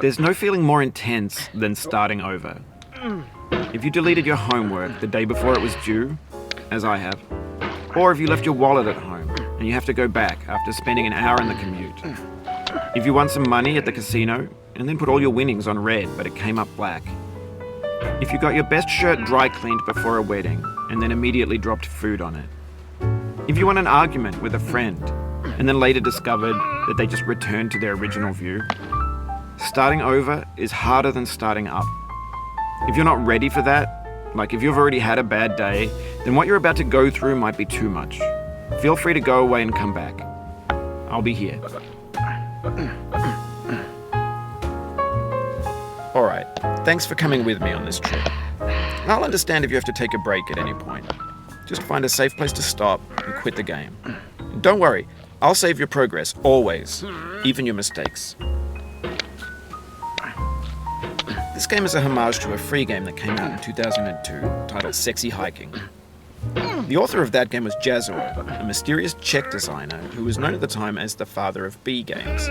There's no feeling more intense than starting over. If you deleted your homework the day before it was due, as I have, or if you left your wallet at home and you have to go back after spending an hour in the commute. If you won some money at the casino and then put all your winnings on red but it came up black. If you got your best shirt dry cleaned before a wedding and then immediately dropped food on it. If you won an argument with a friend and then later discovered that they just returned to their original view. Starting over is harder than starting up. If you're not ready for that, like if you've already had a bad day, then what you're about to go through might be too much. Feel free to go away and come back. I'll be here. Alright, thanks for coming with me on this trip. I'll understand if you have to take a break at any point. Just find a safe place to stop and quit the game. And don't worry, I'll save your progress, always, even your mistakes. This game is a homage to a free game that came out in 2002 titled Sexy Hiking. The author of that game was Jazor, a mysterious Czech designer who was known at the time as the father of B games.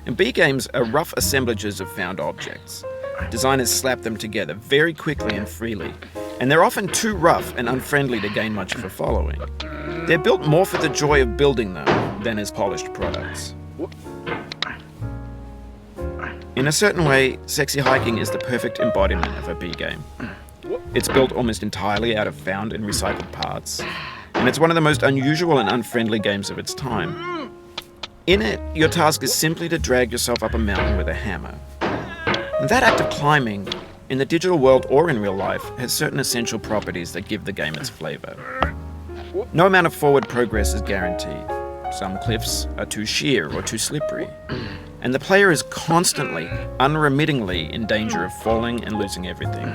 And B games are rough assemblages of found objects. Designers slap them together very quickly and freely, and they're often too rough and unfriendly to gain much of a following. They're built more for the joy of building them than as polished products. In a certain way, Sexy Hiking is the perfect embodiment of a B game. It's built almost entirely out of found and recycled parts, and it's one of the most unusual and unfriendly games of its time. In it, your task is simply to drag yourself up a mountain with a hammer. And that act of climbing, in the digital world or in real life, has certain essential properties that give the game its flavor. No amount of forward progress is guaranteed. Some cliffs are too sheer or too slippery. And the player is constantly, unremittingly in danger of falling and losing everything.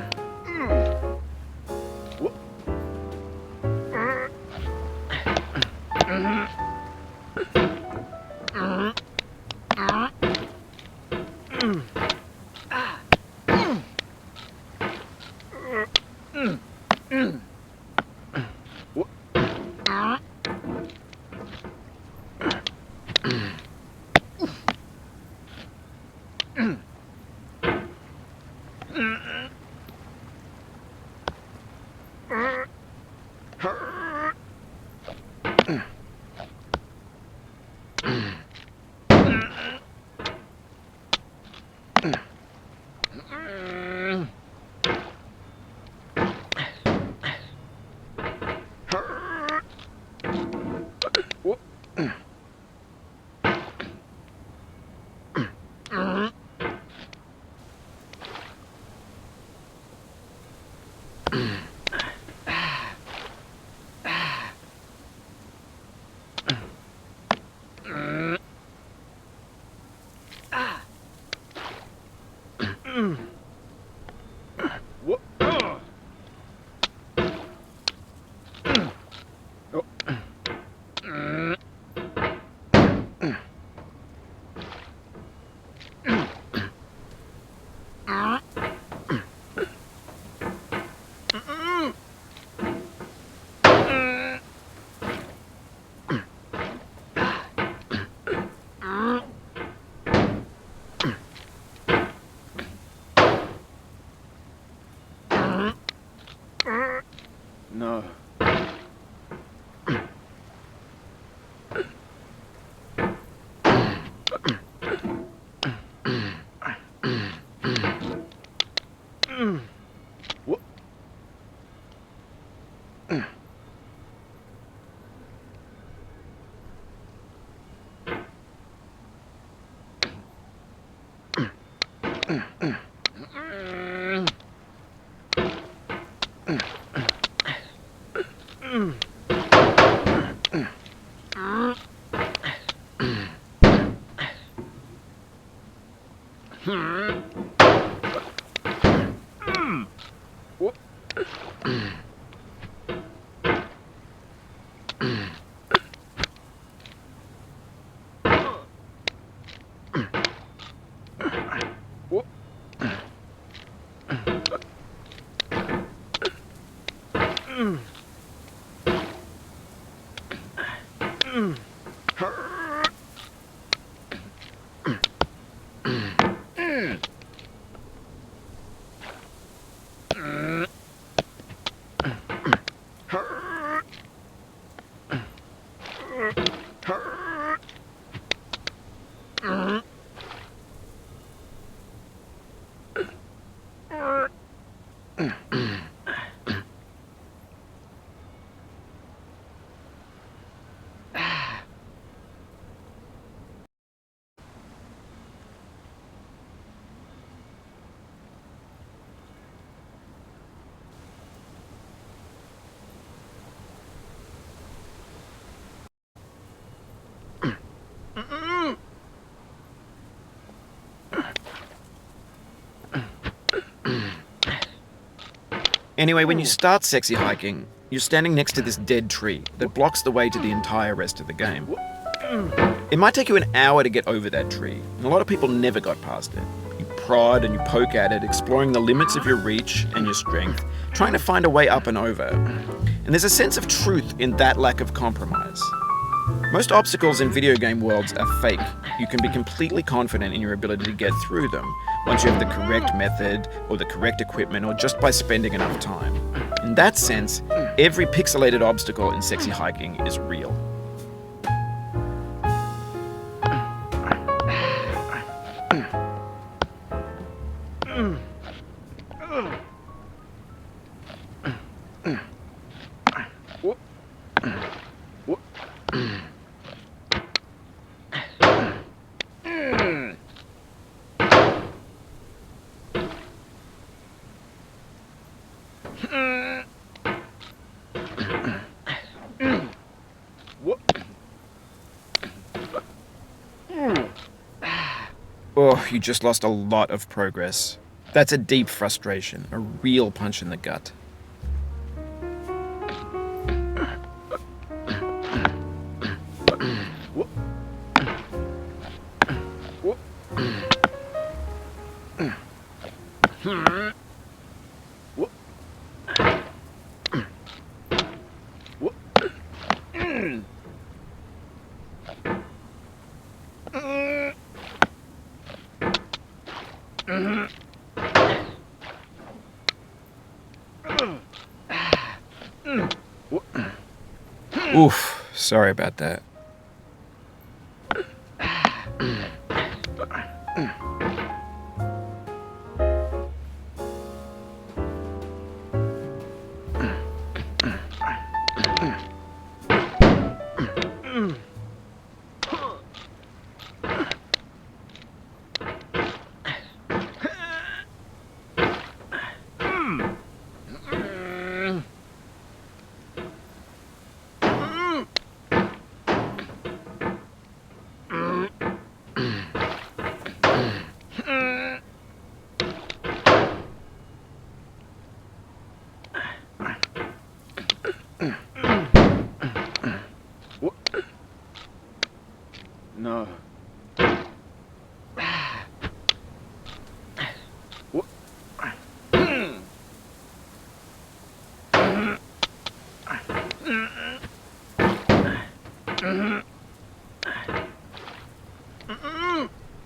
Anyway, when you start sexy hiking, you're standing next to this dead tree that blocks the way to the entire rest of the game. It might take you an hour to get over that tree, and a lot of people never got past it. You prod and you poke at it, exploring the limits of your reach and your strength, trying to find a way up and over. And there's a sense of truth in that lack of compromise. Most obstacles in video game worlds are fake. You can be completely confident in your ability to get through them once you have the correct method or the correct equipment or just by spending enough time. In that sense, every pixelated obstacle in sexy hiking is real. Oh, you just lost a lot of progress. That's a deep frustration, a real punch in the gut. Oof, sorry about that. No.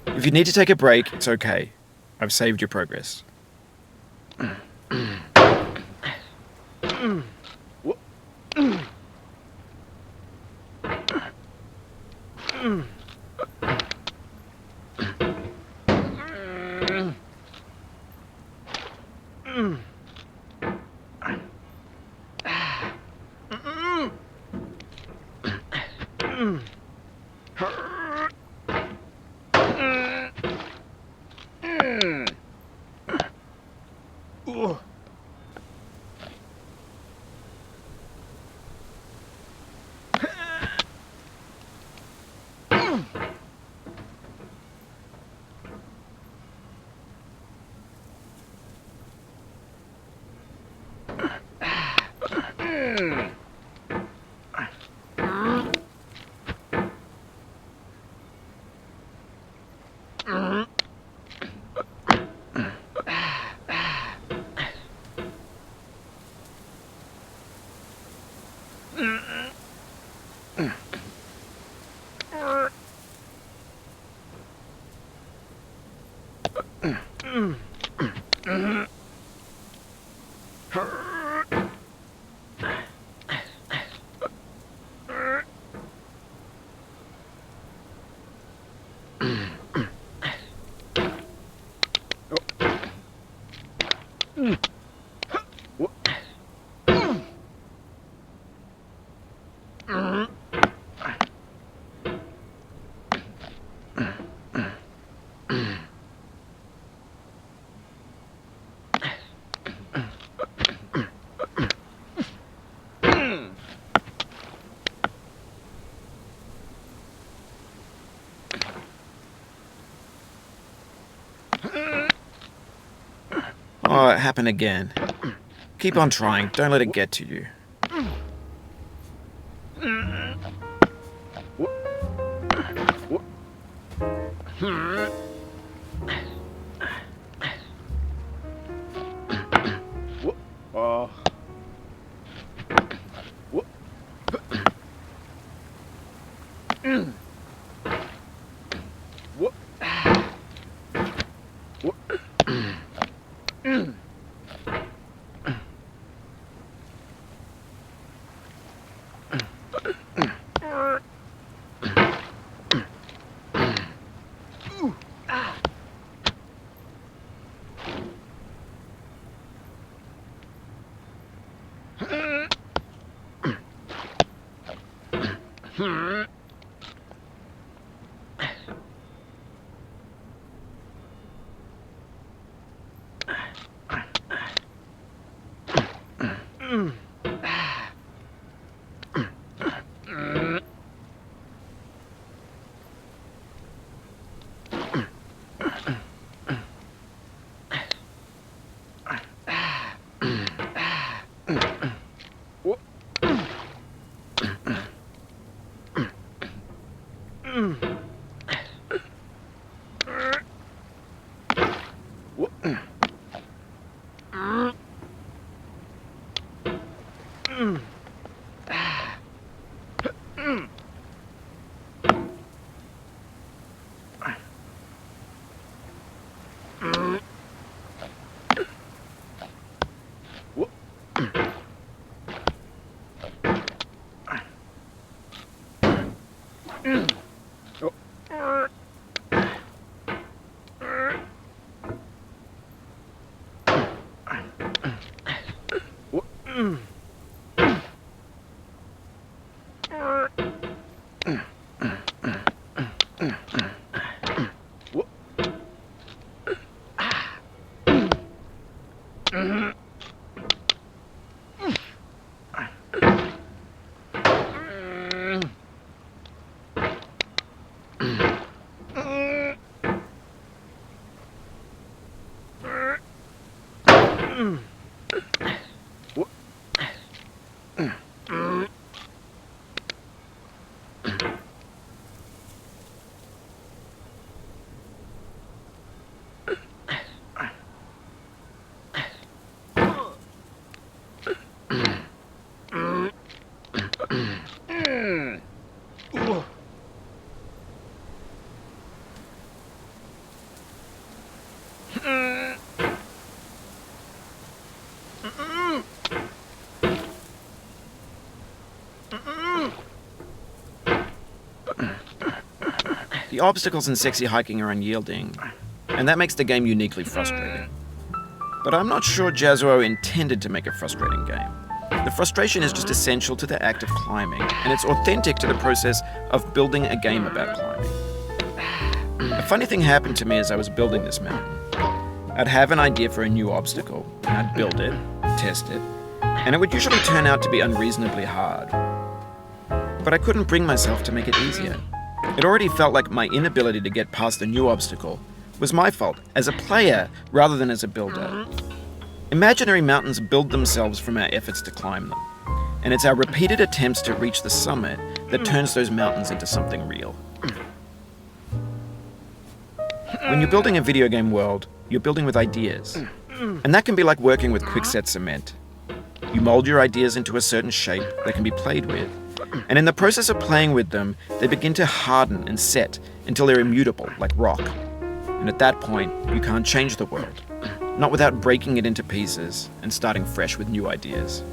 If you need to take a break, it's okay. I've saved your progress. Oh, it happened again. Keep on trying. Don't let it get to you. The obstacles in Sexy Hiking are unyielding, and that makes the game uniquely frustrating. But I'm not sure Jazzuo intended to make a frustrating game. The frustration is just essential to the act of climbing, and it's authentic to the process of building a game about climbing. A funny thing happened to me as I was building this mountain. I'd have an idea for a new obstacle, and I'd build it, test it, and it would usually turn out to be unreasonably hard. But I couldn't bring myself to make it easier. It already felt like my inability to get past a new obstacle was my fault as a player rather than as a builder. Imaginary mountains build themselves from our efforts to climb them. And it's our repeated attempts to reach the summit that turns those mountains into something real. When you're building a video game world, you're building with ideas. And that can be like working with quickset cement. You mold your ideas into a certain shape that can be played with. And in the process of playing with them, they begin to harden and set until they're immutable, like rock. And at that point, you can't change the world. Not without breaking it into pieces and starting fresh with new ideas.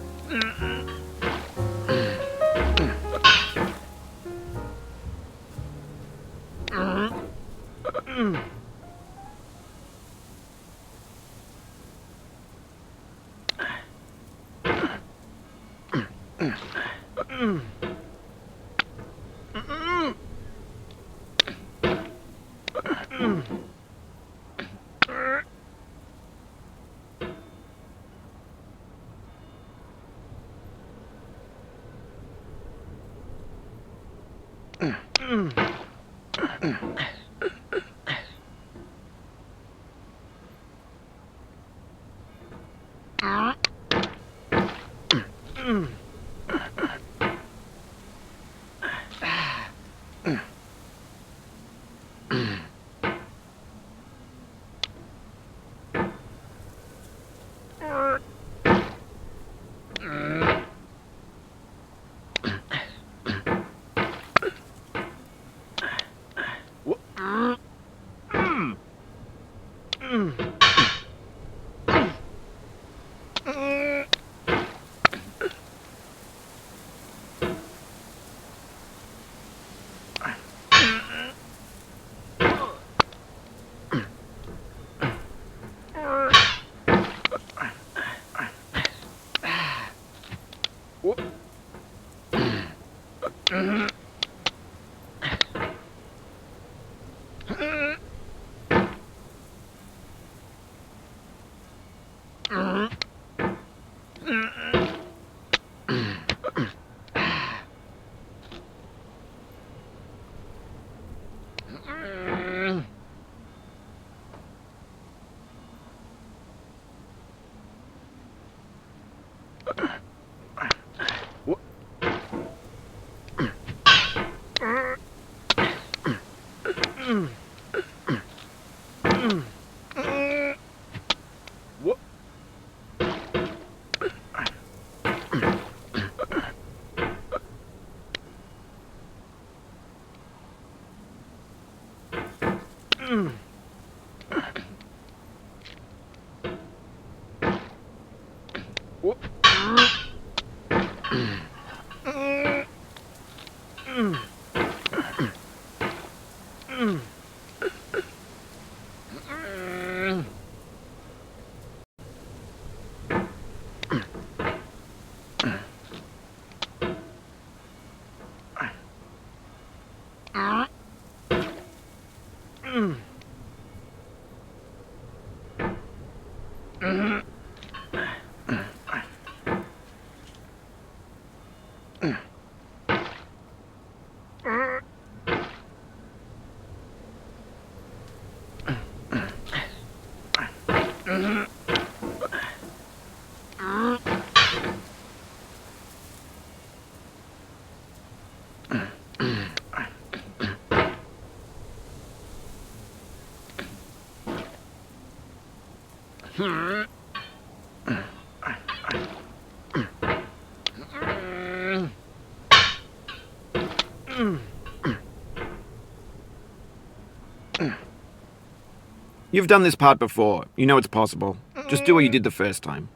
You've done this part before. You know it's possible. Just do what you did the first time.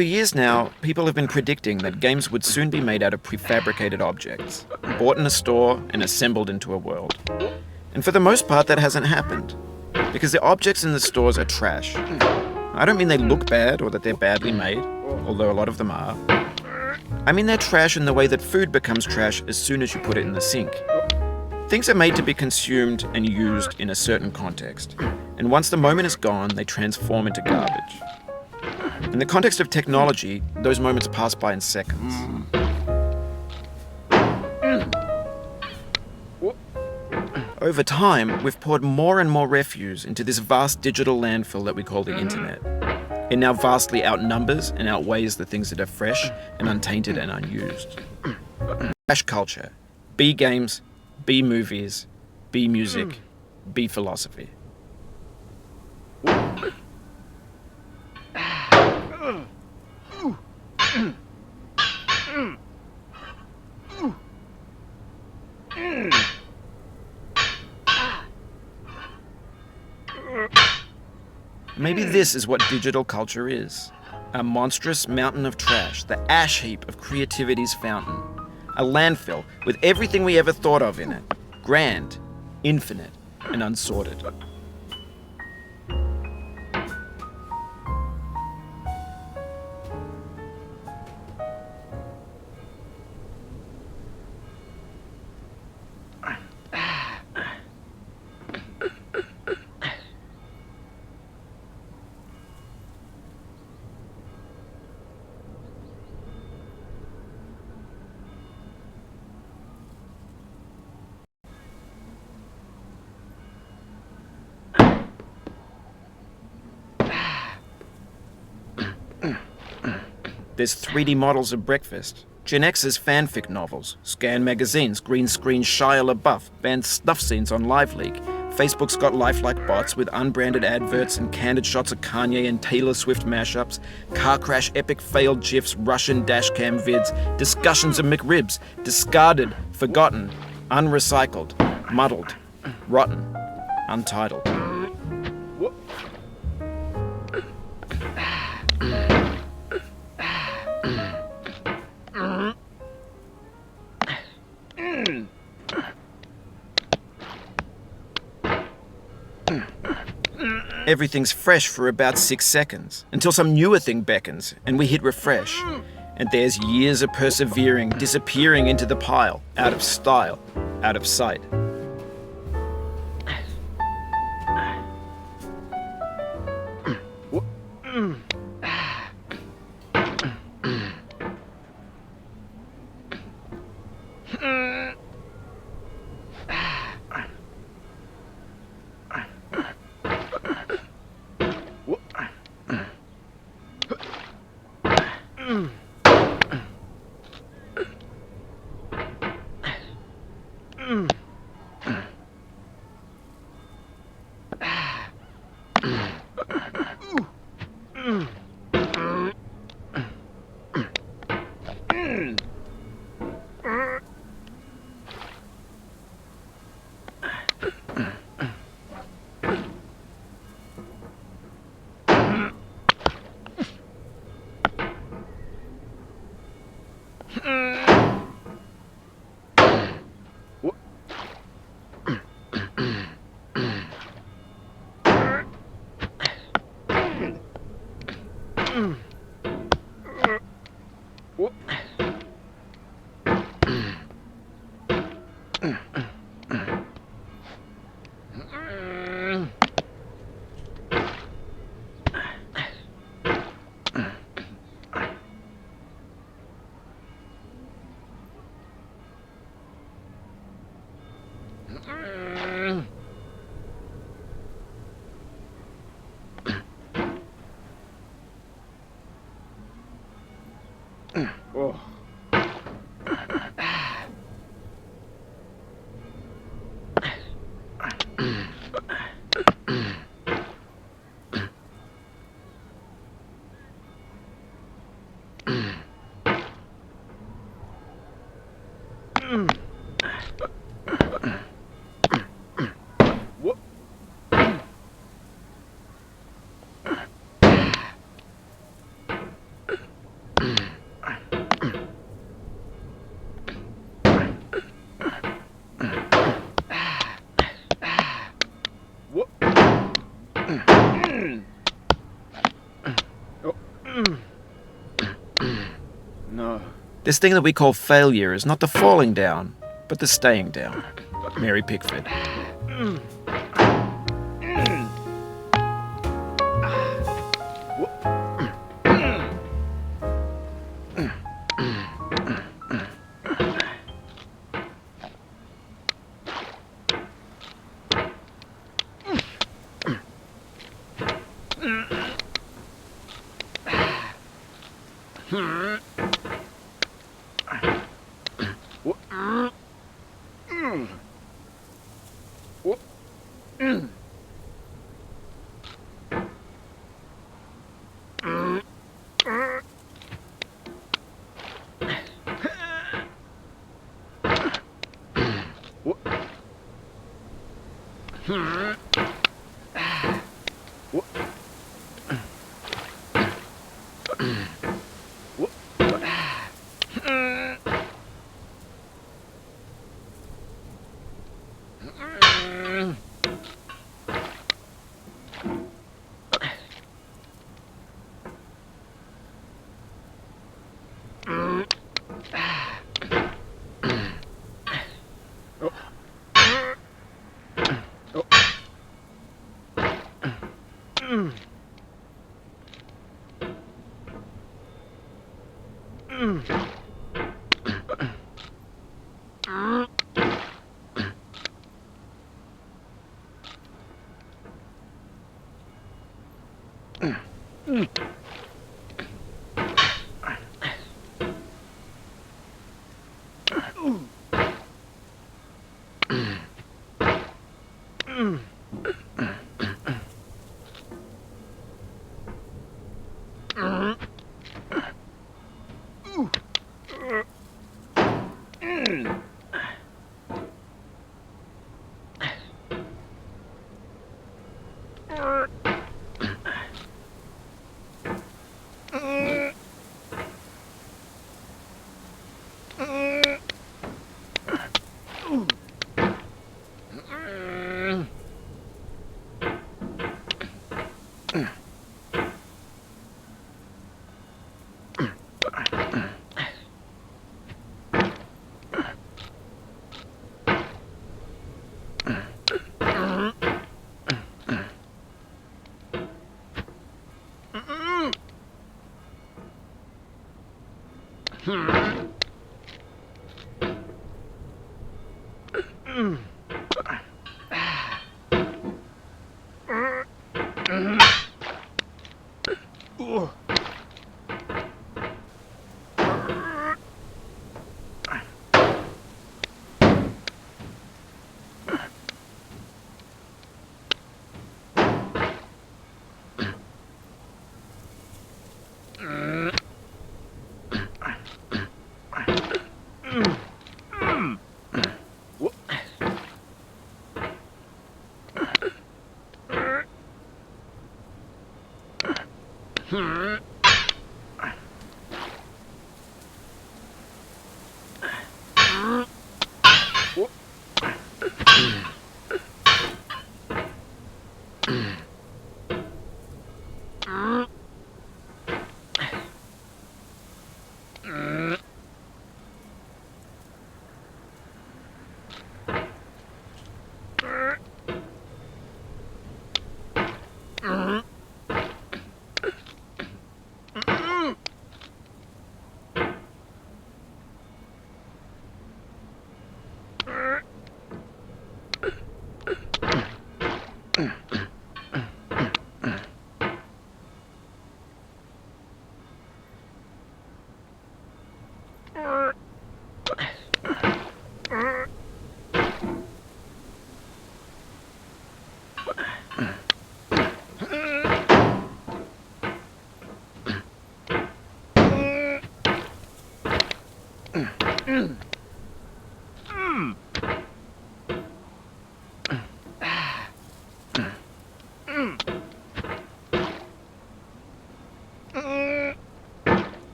For years now, people have been predicting that games would soon be made out of prefabricated objects, bought in a store and assembled into a world. And for the most part, that hasn't happened, because the objects in the stores are trash. I don't mean they look bad or that they're badly made, although a lot of them are. I mean they're trash in the way that food becomes trash as soon as you put it in the sink. Things are made to be consumed and used in a certain context, and once the moment is gone, they transform into garbage. In the context of technology, those moments pass by in seconds. Over time, we've poured more and more refuse into this vast digital landfill that we call the internet. It now vastly outnumbers and outweighs the things that are fresh and untainted and unused. Trash culture. B games, B movies, B music, B philosophy. Maybe this is what digital culture is. A monstrous mountain of trash, the ash heap of creativity's fountain. A landfill with everything we ever thought of in it. Grand, infinite, and unsorted. There's 3D models of breakfast, Gen X's fanfic novels, scan magazines, green screen Shia LaBeouf, banned snuff scenes on LiveLeak. Facebook's got lifelike bots with unbranded adverts and candid shots of Kanye and Taylor Swift mashups, car crash epic failed GIFs, Russian dashcam vids, discussions of McRibs, discarded, forgotten, unrecycled, muddled, rotten, untitled. Everything's fresh for about 6 seconds, until some newer thing beckons, and we hit refresh. And there's years of persevering, disappearing into the pile, out of style, out of sight. This thing that we call failure is not the falling down, but the staying down. Mary Pickford.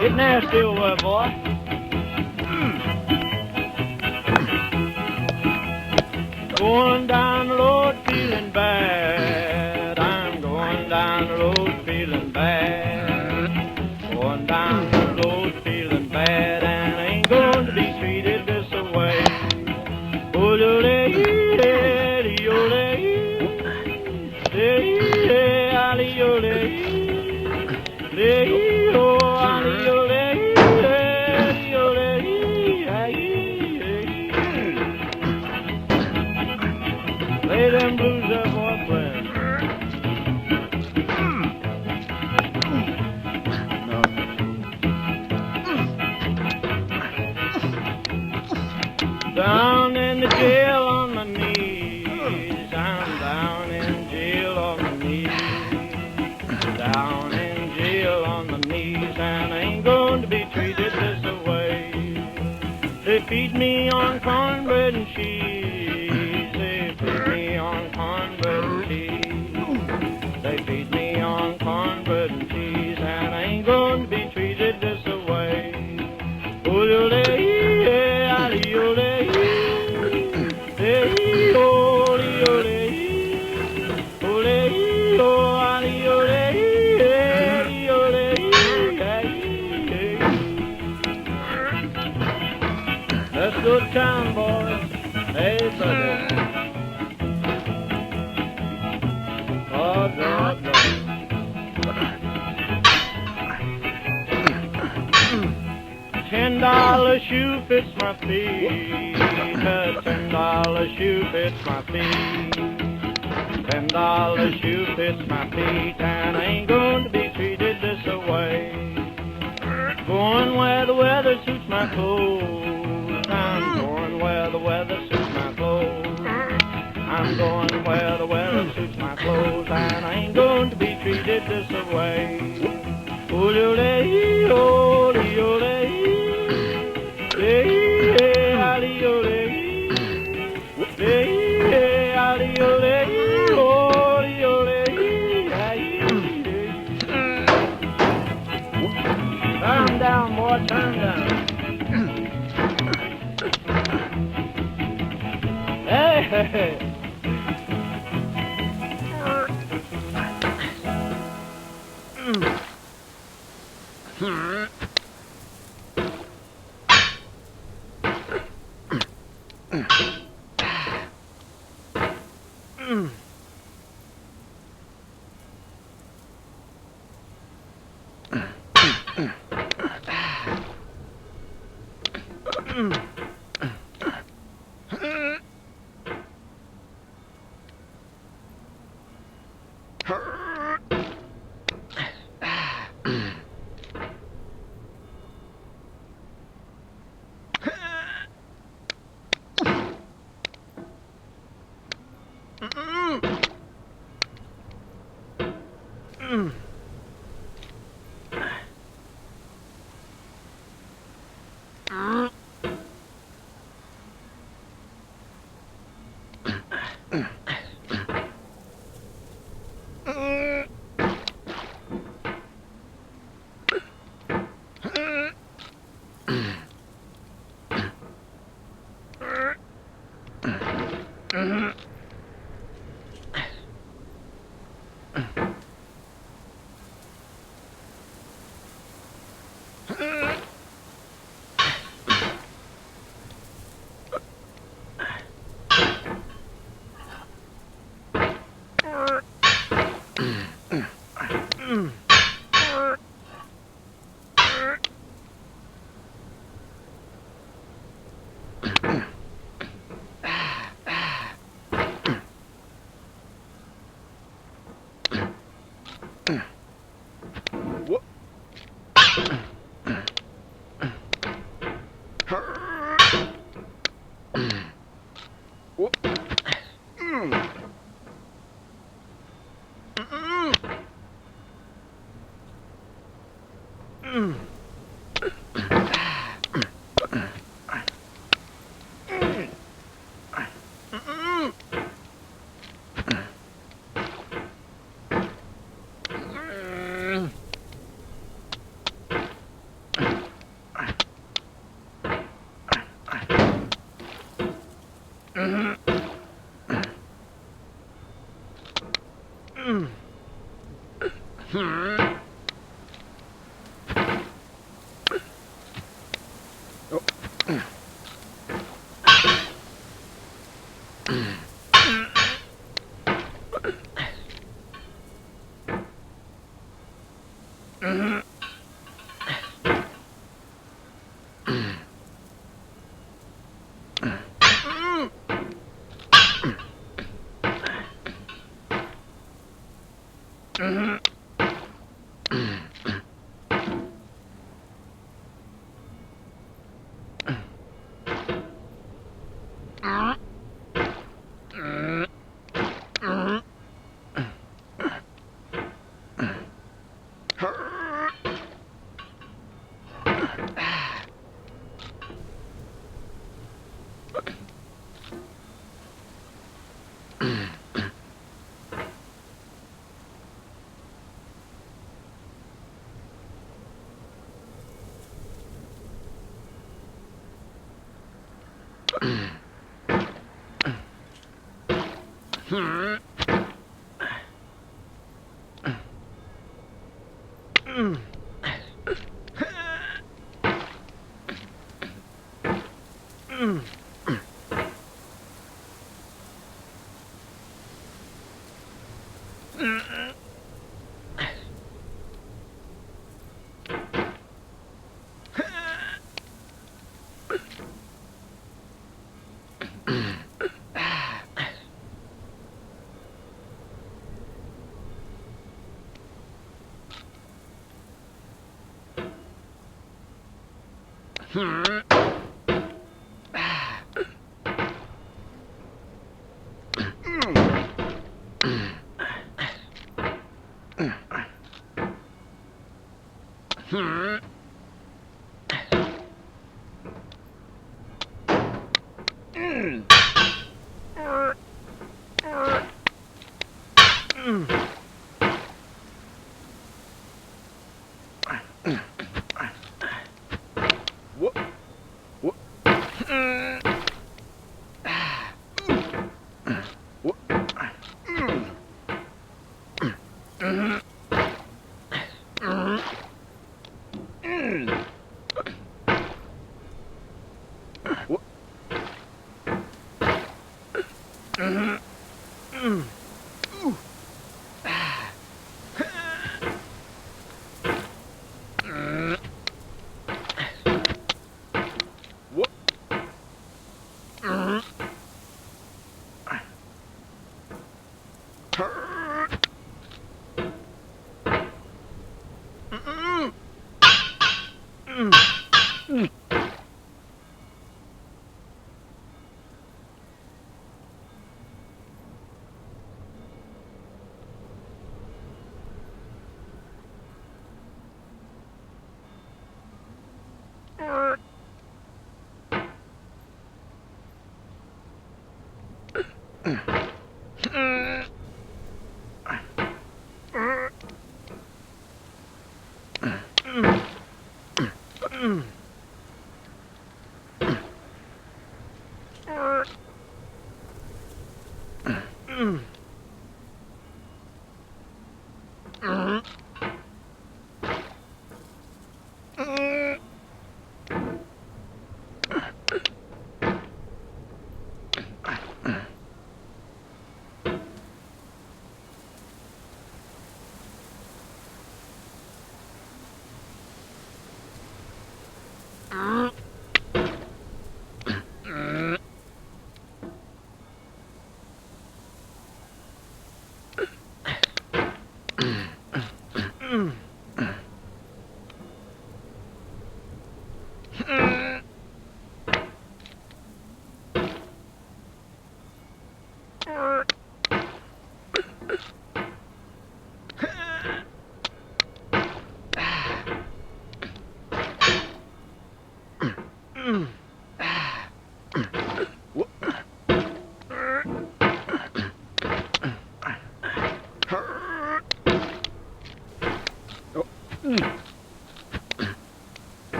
Get nasty over, boy. Going down the road feeling bad. I'm going down the road feeling bad. Going down the road feeling bad, and I ain't going to be treated this way. Lay them blues up, boy, playing. Down in the jail on my knees. I'm down in jail on my knees. Down in jail on my knees, and I ain't going to be treated this way. They feed me on cornbread and cheese. They feed me on cornbread and cheese. They feed me on cornbread and cheese, and I ain't going to be treated this way. Let's go to town, boys. Hey, brother. Oh, God, God. $10 shoe fits my feet. A $10 shoe fits my feet. $10 shoe fits my feet, and I ain't going to be treated this way. Going where the weather suits my clothes. I'm going where the weather suits my clothes. I'm going where the weather suits my clothes, and I ain't going to be treated this way. Turn down, boy, turn down. Hey!